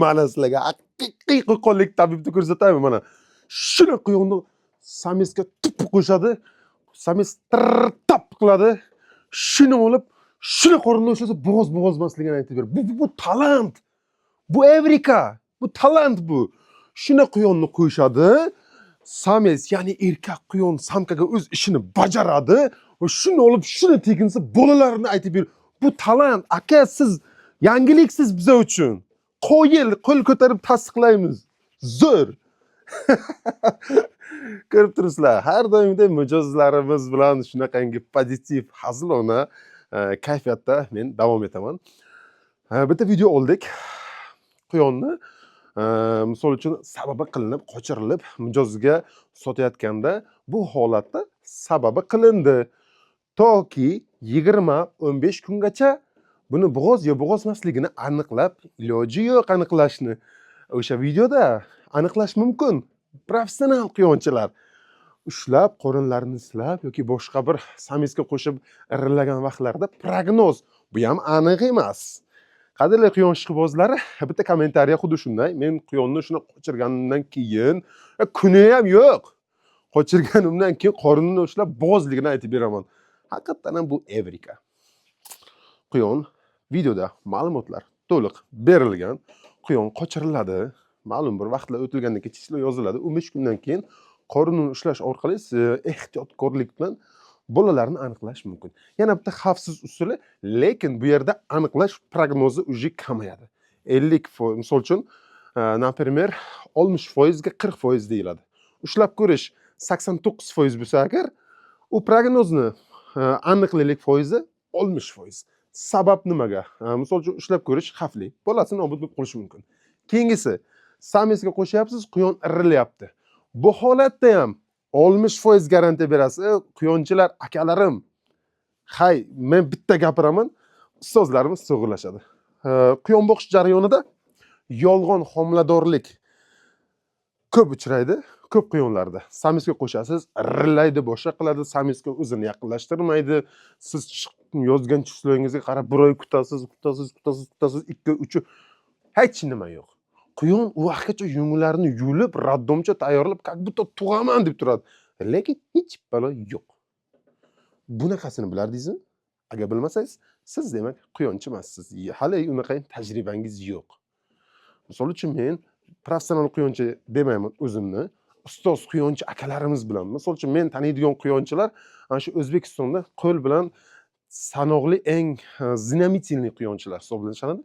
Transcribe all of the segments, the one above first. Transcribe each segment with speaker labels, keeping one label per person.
Speaker 1: Mana sizlarga haqiqiy qo'qonlik tabibni ko'rsataymi mana. Shuni quyonni samesga tup qo'shadi. Sames tap qiladi. Shuni olib, shuni qorinda ushlasa bo'g'oz emasligini aytib ber. Bu talant. Bu Evrika. Bu talant bu. Shuni quyonni qo'yishadi. Sames, ya'ni erkak quyon samkaga o'z ishini bajaradi va shuni olib shuni teginsa bolalarini aytib ber. Bu talant. Aka, siz yangiliksiz bizlar uchun. Qo'l ko'tarib tasdiqlaymiz. Zo'r. Ko'rib turibsizlar, har doimday mijozlarimiz bilan shunaqangi pozitiv, hazilona kayfiyatda men davom etaman. Bitta video oldik. Quyonni misol uchun sababi qilinib, qochirilib, mijozga sotayotganda bu holatda sababi qilindi. Toki 20-15 kungacha buni bo'g'oz yo bo'g'oz emasligini aniqlab, iloji yo'q aniqlashni. O'sha videoda aniqlash mumkin. Professional quyonchilar ushlab, qorinlarini silab yoki boshqa bir samesga qo'shib irillagan vaqtlarda prognoz. Bu ham aniq emas. Qadrli quyon ishqibozlari, bitta kommentariya xuddi shunday. Men quyonni shuni qochirganimdan keyin kuni ham yo'q. Qochirganimdan keyin qorinini ushlab bo'g'ozligini aytib beraman. Haqiqatan ham bu Evrika. Quyon videoda ma'lumotlar to'liq berilgan. Quyon qochiriladi. Ma'lum bir vaqtlar o'tilgandan keyin chishlar yoziladi. 15 kundan keyin qorinini ushlash orqali ehtiyotkorlik bilan bolalarni aniqlash mumkin. Yana bitta xavfsiz usuli, lekin bu yerda aniqlash prognozi uji kamayadi. 50%, misol uchun, например, 60% ga 40% deyiladi. Ushlab ko'rish 89% bo'lsa agar, u prognozni aniqlik foizi 60%. Sabab nimaga? Misol uchun ushlab ko'rish xavfli. Bolasini nobud bo'lib qolishi mumkin. Keyingisi, samesga qo'shyapsiz, quyon irilyapti. Bu holatda ham 60% garantiya berasiz. Quyonchilar, akalarim, hay, men bitta gapiraman, ustozlarimiz to'g'rilashadi. Quyon boqish jarayonida yolg'on homiladorlik ko'p uchraydi. Ko'p quyonlarda samesga qo'shasiz, rillaydi, boshqa qiladi, samesga o'zini yaqinlashtirmaydi. Siz yozgan chislangizga qarab bir oy kutasiz, 2-3 hech nima yo'q. Quyon u vaqtgacha yunglarini yulib, raddomcha tayyorlab, как будто tug'aman deb turadi. Lekin hech balo yo'q. Bunaqasini bilardingizmi? Agar bilmasangiz, siz demak quyonchi emassiz. Hali unaqa tajribangiz yo'q. Misol uchun men professional quyonchi demayman o'zimni. Ustoz quyonchi akalarimiz bilan. Misol uchun men taniydigan quyonchilar ana shu O'zbekistonda qo'l bilan sanoqli eng znamительный quyonchilar hisoblanadi.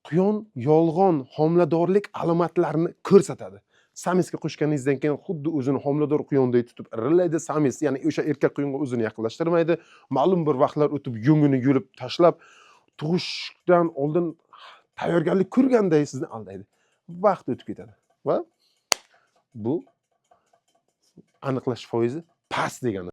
Speaker 1: Quyon yolg'on homiladorlik alomatlarini ko'rsatadi. Samesga qo'shganingizdan keyin xuddi o'zini homilador quyondek tutib irillaydi. Sames, ya'ni o'sha erkak quyonga o'zini yaqinlashtirmaydi. Ma'lum bir vaqtlar o'tib yungini yulib tashlab, tug'ishdan oldin tayyorgarlik ko'rganday sizni aldaydi. Vaqt o'tib ketadi va bu aniqlash foizi past degani.